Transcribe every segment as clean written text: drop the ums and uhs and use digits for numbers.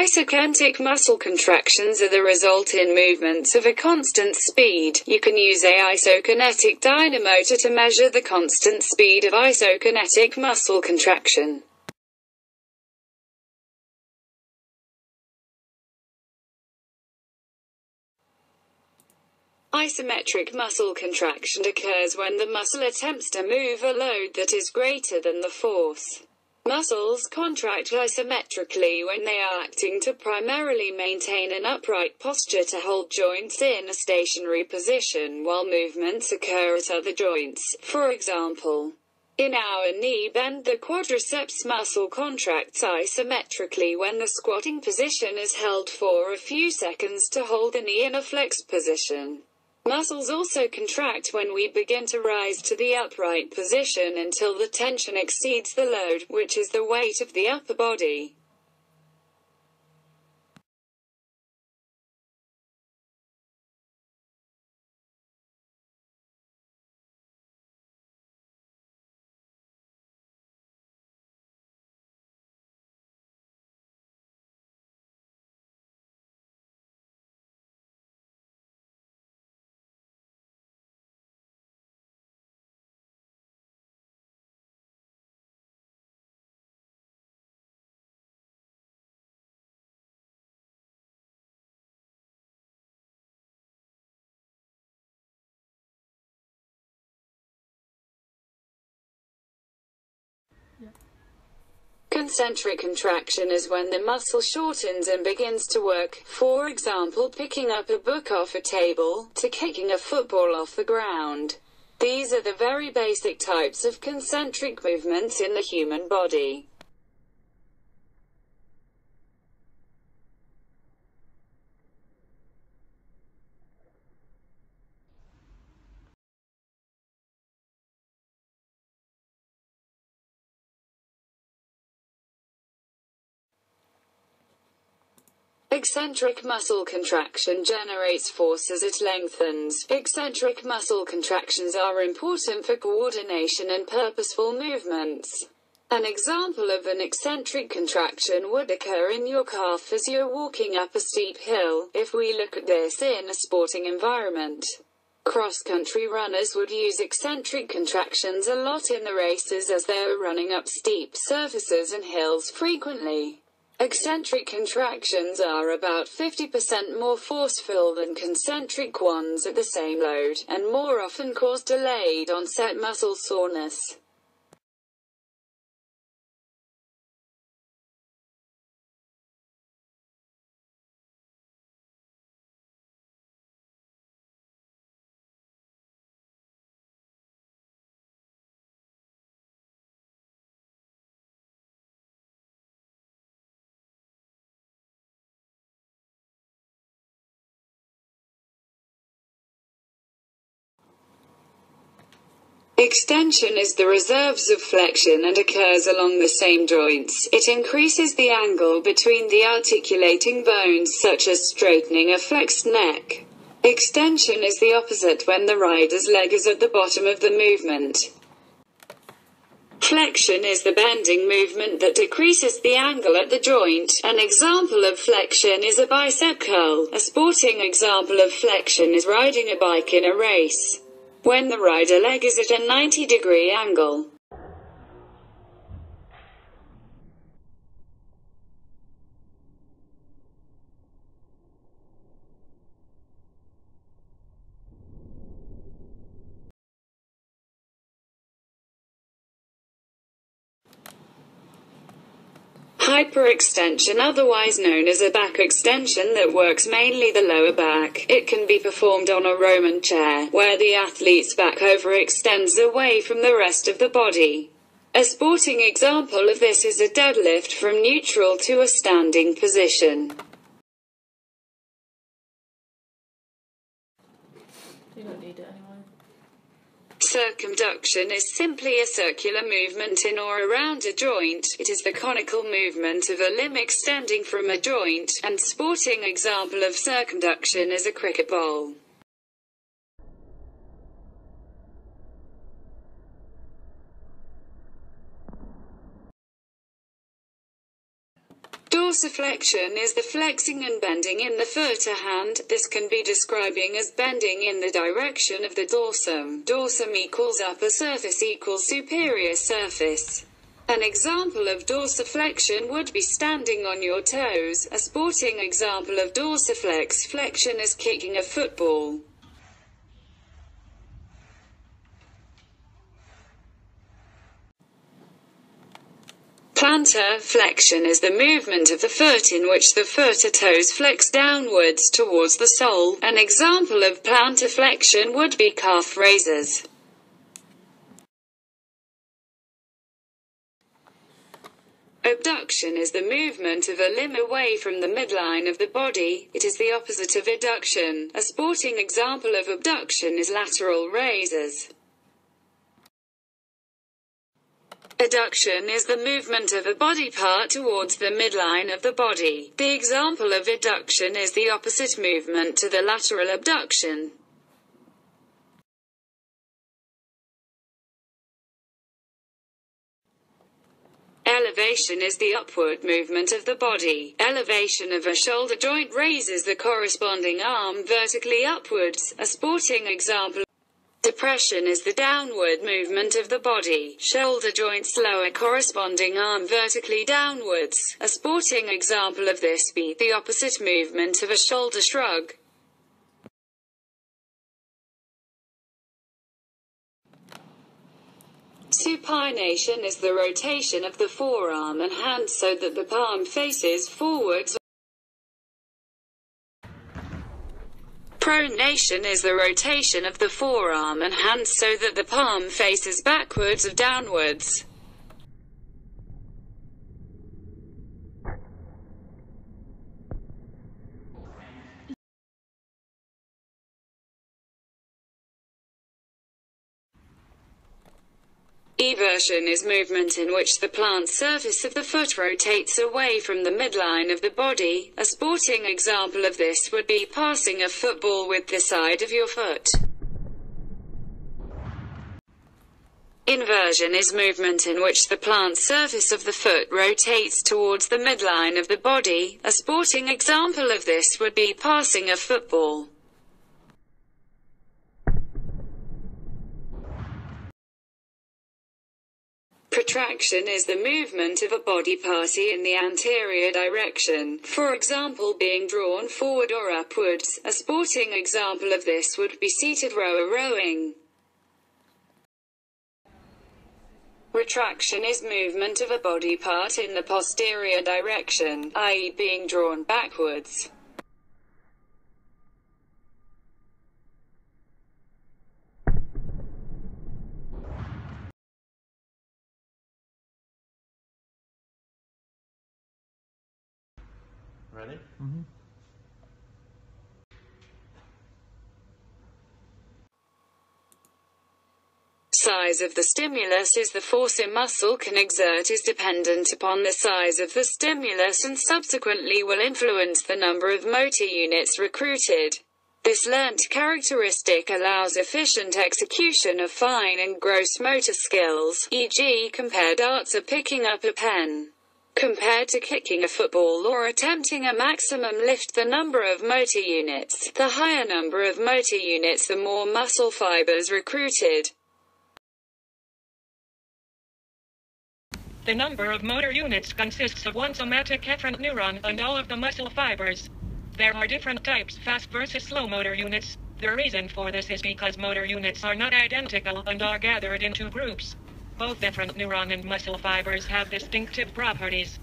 Isokinetic muscle contractions are the result in movements of a constant speed. You can use a isokinetic dynamometer to measure the constant speed of isokinetic muscle contraction. Isometric muscle contraction occurs when the muscle attempts to move a load that is greater than the force. Muscles contract isometrically when they are acting to primarily maintain an upright posture to hold joints in a stationary position while movements occur at other joints. For example, in our knee bend, the quadriceps muscle contracts isometrically when the squatting position is held for a few seconds to hold the knee in a flexed position. Muscles also contract when we begin to rise to the upright position until the tension exceeds the load, which is the weight of the upper body. Concentric contraction is when the muscle shortens and begins to work, for example picking up a book off a table, to kicking a football off the ground. These are the very basic types of concentric movements in the human body. Eccentric muscle contraction generates force as it lengthens. Eccentric muscle contractions are important for coordination and purposeful movements. An example of an eccentric contraction would occur in your calf as you're walking up a steep hill, if we look at this in a sporting environment. Cross-country runners would use eccentric contractions a lot in the races as they are running up steep surfaces and hills frequently. Eccentric contractions are about 50% more forceful than concentric ones at the same load, and more often cause delayed onset muscle soreness. Extension is the reverse of flexion and occurs along the same joints. It increases the angle between the articulating bones, such as straightening a flexed neck. Extension is the opposite when the rider's leg is at the bottom of the movement. Flexion is the bending movement that decreases the angle at the joint. An example of flexion is a bicep curl. A sporting example of flexion is riding a bike in a race, when the rider leg is at a 90-degree angle. Hyperextension, otherwise known as a back extension that works mainly the lower back. It can be performed on a Roman chair, where the athlete's back overextends away from the rest of the body. A sporting example of this is a deadlift from neutral to a standing position. You don't need it anyway. Circumduction is simply a circular movement in or around a joint. It is the conical movement of a limb extending from a joint, and sporting example of circumduction is a cricket ball. Dorsiflexion is the flexing and bending in the foot or hand. This can be describing as bending in the direction of the dorsum. Dorsum equals upper surface equals superior surface. An example of dorsiflexion would be standing on your toes. A sporting example of dorsiflexion is kicking a football. Plantar flexion is the movement of the foot in which the foot or toes flex downwards towards the sole. An example of plantar flexion would be calf raises. Abduction is the movement of a limb away from the midline of the body. It is the opposite of adduction. A sporting example of abduction is lateral raises. Adduction is the movement of a body part towards the midline of the body. The example of adduction is the opposite movement to the lateral abduction. Elevation is the upward movement of the body. Elevation of a shoulder joint raises the corresponding arm vertically upwards. A sporting example. Depression is the downward movement of the body. Shoulder joints lower corresponding arm vertically downwards. A sporting example of this be the opposite movement of a shoulder shrug. Supination is the rotation of the forearm and hand so that the palm faces forwards. Pronation is the rotation of the forearm and hand so that the palm faces backwards or downwards. Eversion is movement in which the plant surface of the foot rotates away from the midline of the body. A sporting example of this would be passing a football with the side of your foot. Inversion is movement in which the plant surface of the foot rotates towards the midline of the body. A sporting example of this would be passing a football. Protraction is the movement of a body part in the anterior direction, for example being drawn forward or upwards. A sporting example of this would be seated rower rowing. Retraction is movement of a body part in the posterior direction, i.e. being drawn backwards. Ready? Size of the stimulus is the force a muscle can exert is dependent upon the size of the stimulus and subsequently will influence the number of motor units recruited. This learnt characteristic allows efficient execution of fine and gross motor skills, e.g. compared arts of picking up a pen. Compared to kicking a football or attempting a maximum lift, the number of motor units, the higher number of motor units, the more muscle fibers recruited. The number of motor units consists of one somatic efferent neuron and all of the muscle fibers. There are different types, fast versus slow motor units. The reason for this is because motor units are not identical and are gathered into groups. Both efferent neuron and muscle fibers have distinctive properties.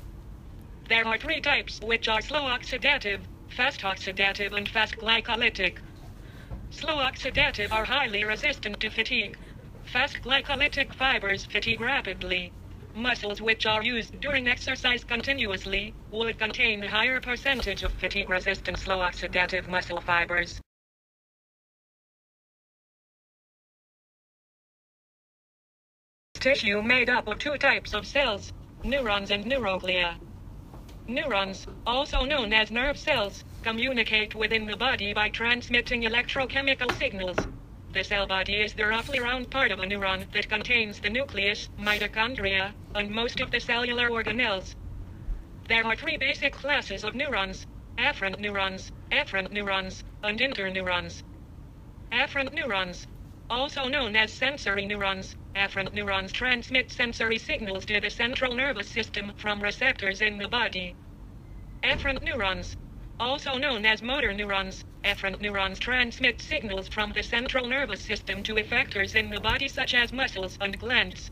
There are three types, which are slow oxidative, fast oxidative, and fast glycolytic. Slow oxidative are highly resistant to fatigue. Fast glycolytic fibers fatigue rapidly. Muscles which are used during exercise continuously would contain a higher percentage of fatigue-resistant slow oxidative muscle fibers. Tissue made up of two types of cells, neurons and neuroglia. Neurons, also known as nerve cells, communicate within the body by transmitting electrochemical signals. The cell body is the roughly round part of a neuron that contains the nucleus, mitochondria, and most of the cellular organelles. There are three basic classes of neurons: afferent neurons, and interneurons. Afferent neurons, also known as sensory neurons. Afferent neurons transmit sensory signals to the central nervous system from receptors in the body. Efferent neurons, also known as motor neurons. Efferent neurons transmit signals from the central nervous system to effectors in the body such as muscles and glands.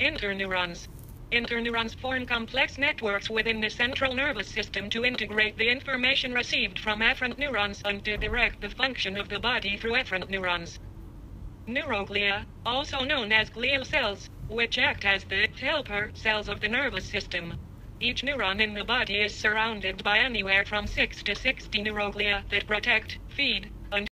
Interneurons. Interneurons form complex networks within the central nervous system to integrate the information received from afferent neurons and to direct the function of the body through efferent neurons. Neuroglia, also known as glial cells, which act as the helper cells of the nervous system. Each neuron in the body is surrounded by anywhere from 6 to 60 neuroglia that protect, feed, and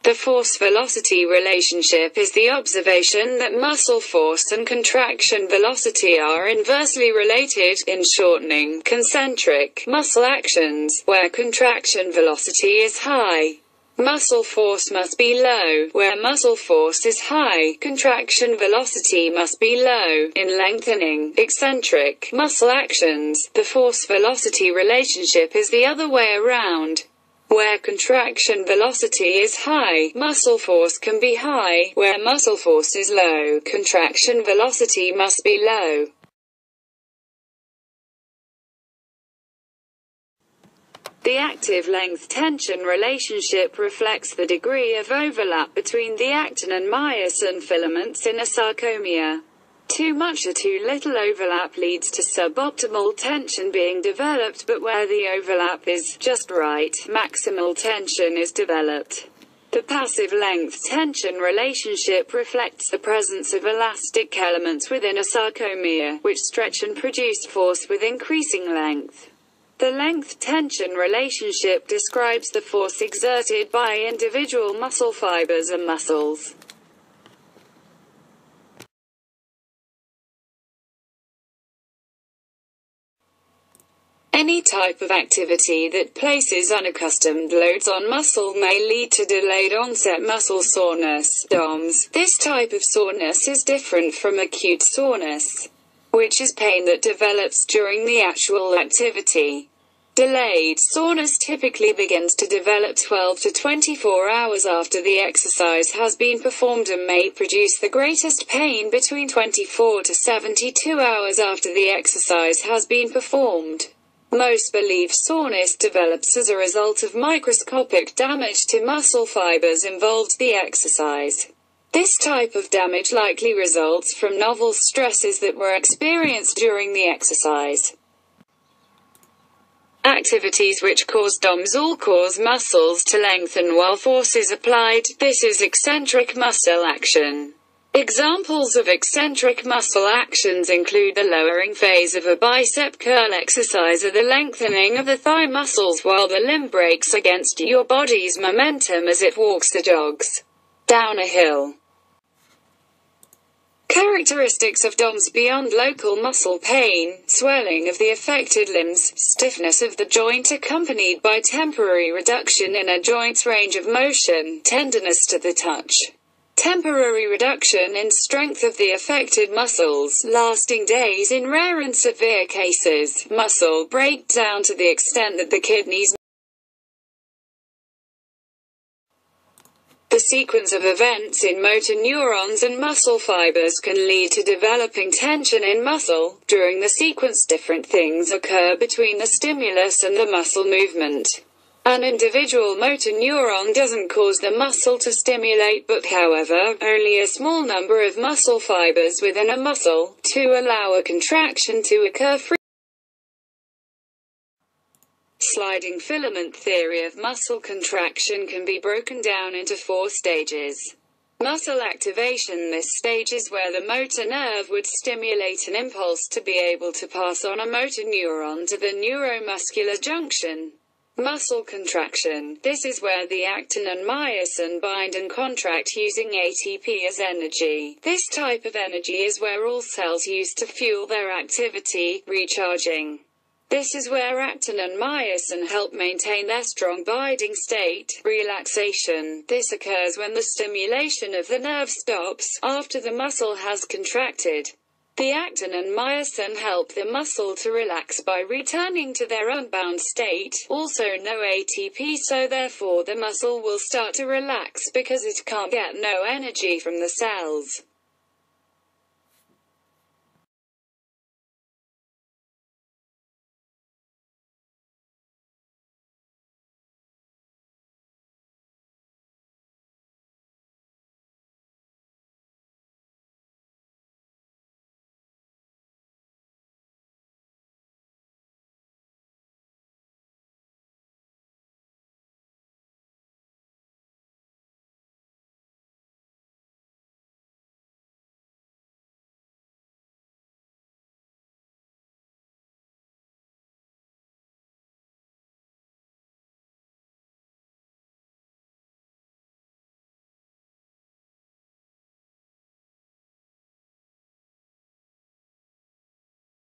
the force-velocity relationship is the observation that muscle force and contraction velocity are inversely related in shortening, concentric muscle actions, where contraction velocity is high. Muscle force must be low. Where muscle force is high, contraction velocity must be low. In lengthening, eccentric muscle actions, the force-velocity relationship is the other way around. Where contraction velocity is high, muscle force can be high. Where muscle force is low, contraction velocity must be low. The active length-tension relationship reflects the degree of overlap between the actin and myosin filaments in a sarcomere. Too much or too little overlap leads to suboptimal tension being developed, but where the overlap is just right, maximal tension is developed. The passive length-tension relationship reflects the presence of elastic elements within a sarcomere, which stretch and produce force with increasing length. The length-tension relationship describes the force exerted by individual muscle fibers and muscles. Any type of activity that places unaccustomed loads on muscle may lead to delayed onset muscle soreness, DOMS. This type of soreness is different from acute soreness, which is pain that develops during the actual activity. Delayed soreness typically begins to develop 12 to 24 hours after the exercise has been performed and may produce the greatest pain between 24 to 72 hours after the exercise has been performed. Most believe soreness develops as a result of microscopic damage to muscle fibers involved in the exercise. This type of damage likely results from novel stresses that were experienced during the exercise. Activities which cause DOMS all cause muscles to lengthen while force is applied. This is eccentric muscle action. Examples of eccentric muscle actions include the lowering phase of a bicep curl exercise or the lengthening of the thigh muscles while the limb brakes against your body's momentum as it walks or jogs down a hill. Characteristics of DOMS beyond local muscle pain, swelling of the affected limbs, stiffness of the joint accompanied by temporary reduction in a joint's range of motion, tenderness to the touch, temporary reduction in strength of the affected muscles, lasting days in rare and severe cases, muscle breakdown to the extent that the kidneys. The sequence of events in motor neurons and muscle fibers can lead to developing tension in muscle. During the sequence, different things occur between the stimulus and the muscle movement. An individual motor neuron doesn't cause the muscle to stimulate, but however, only a small number of muscle fibers within a muscle, to allow a contraction to occur freely. Sliding filament theory of muscle contraction can be broken down into 4 stages. Muscle activation. This stage is where the motor nerve would stimulate an impulse to be able to pass on a motor neuron to the neuromuscular junction. Muscle contraction. This is where the actin and myosin bind and contract using ATP as energy. This type of energy is where all cells use to fuel their activity, recharging. This is where actin and myosin help maintain their strong binding state, relaxation. This occurs when the stimulation of the nerve stops, after the muscle has contracted. The actin and myosin help the muscle to relax by returning to their unbound state, also no ATP, so therefore the muscle will start to relax because it can't get no energy from the cells.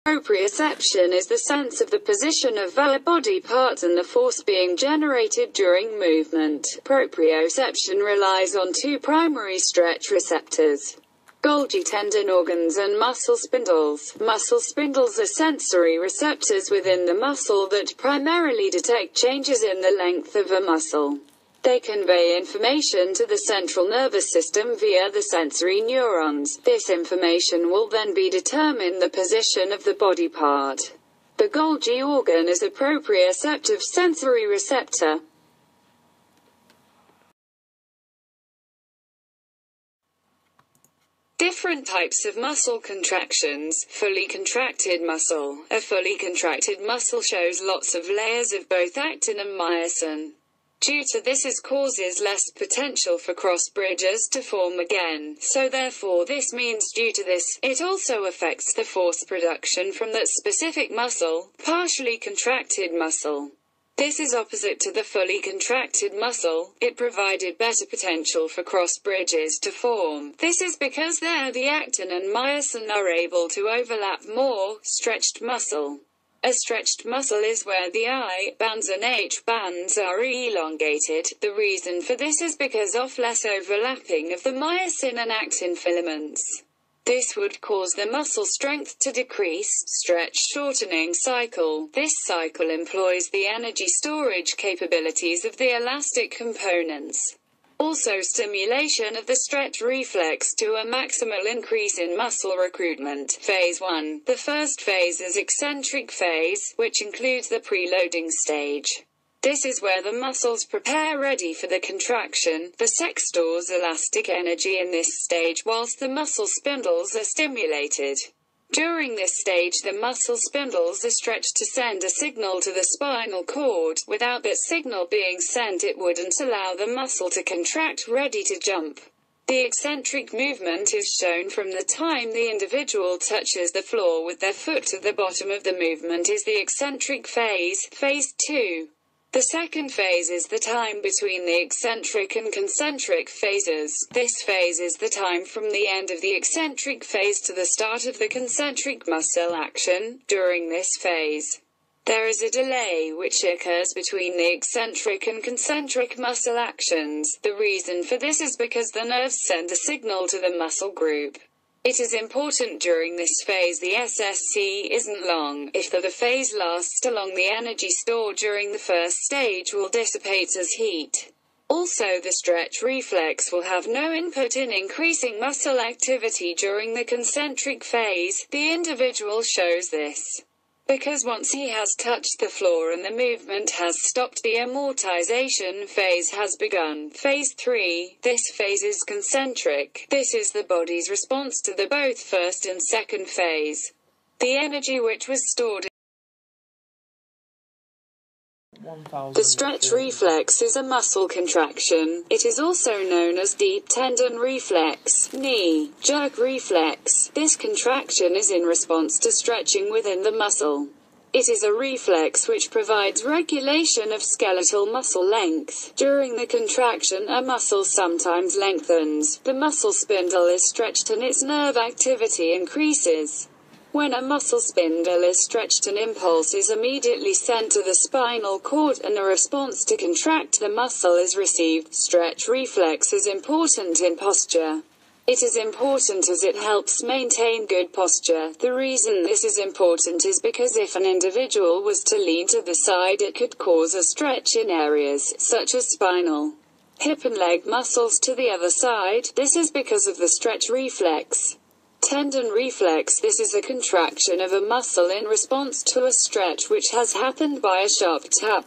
Proprioception is the sense of the position of a body part and the force being generated during movement. Proprioception relies on two primary stretch receptors: Golgi tendon organs and muscle spindles. Muscle spindles are sensory receptors within the muscle that primarily detect changes in the length of a muscle. They convey information to the central nervous system via the sensory neurons. This information will then be determine the position of the body part. The Golgi organ is a proprioceptive sensory receptor. Different types of muscle contractions. Fully contracted muscle. A fully contracted muscle shows lots of layers of both actin and myosin. Due to this, it causes less potential for cross bridges to form again, so therefore this means due to this, it also affects the force production from that specific muscle, partially contracted muscle. This is opposite to the fully contracted muscle. It provided better potential for cross bridges to form. This is because there the actin and myosin are able to overlap more. Stretched muscle. A stretched muscle is where the I bands and H bands are elongated. The reason for this is because of less overlapping of the myosin and actin filaments. This would cause the muscle strength to decrease. Stretch shortening cycle. This cycle employs the energy storage capabilities of the elastic components. Also stimulation of the stretch reflex to a maximal increase in muscle recruitment. Phase 1. The first phase is eccentric phase, which includes the preloading stage. This is where the muscles prepare ready for the contraction. The sex stores elastic energy in this stage whilst the muscle spindles are stimulated. During this stage the muscle spindles are stretched to send a signal to the spinal cord. Without that signal being sent, it wouldn't allow the muscle to contract ready to jump. The eccentric movement is shown from the time the individual touches the floor with their foot to the bottom of the movement is the eccentric phase. Phase 2. The second phase is the time between the eccentric and concentric phases. This phase is the time from the end of the eccentric phase to the start of the concentric muscle action. During this phase, there is a delay which occurs between the eccentric and concentric muscle actions. The reason for this is because the nerves send a signal to the muscle group. It is important during this phase the SSC isn't long. If the phase lasts long, the energy stored during the first stage will dissipate as heat. Also, the stretch reflex will have no input in increasing muscle activity during the concentric phase. The individual shows this because once he has touched the floor and the movement has stopped, the amortization phase has begun. Phase 3. This phase is concentric. This is the body's response to the both first and second phase. The energy which was stored. The stretch reflex is a muscle contraction. It is also known as deep tendon reflex, knee jerk reflex. This contraction is in response to stretching within the muscle. It is a reflex which provides regulation of skeletal muscle length. During the contraction, a muscle sometimes lengthens. The muscle spindle is stretched and its nerve activity increases. When a muscle spindle is stretched, an impulse is immediately sent to the spinal cord and a response to contract the muscle is received. Stretch reflex is important in posture. It is important as it helps maintain good posture. The reason this is important is because if an individual was to lean to the side, it could cause a stretch in areas such as spinal, hip and leg muscles to the other side. This is because of the stretch reflex. Tendon reflex. This is a contraction of a muscle in response to a stretch which has happened by a sharp tap.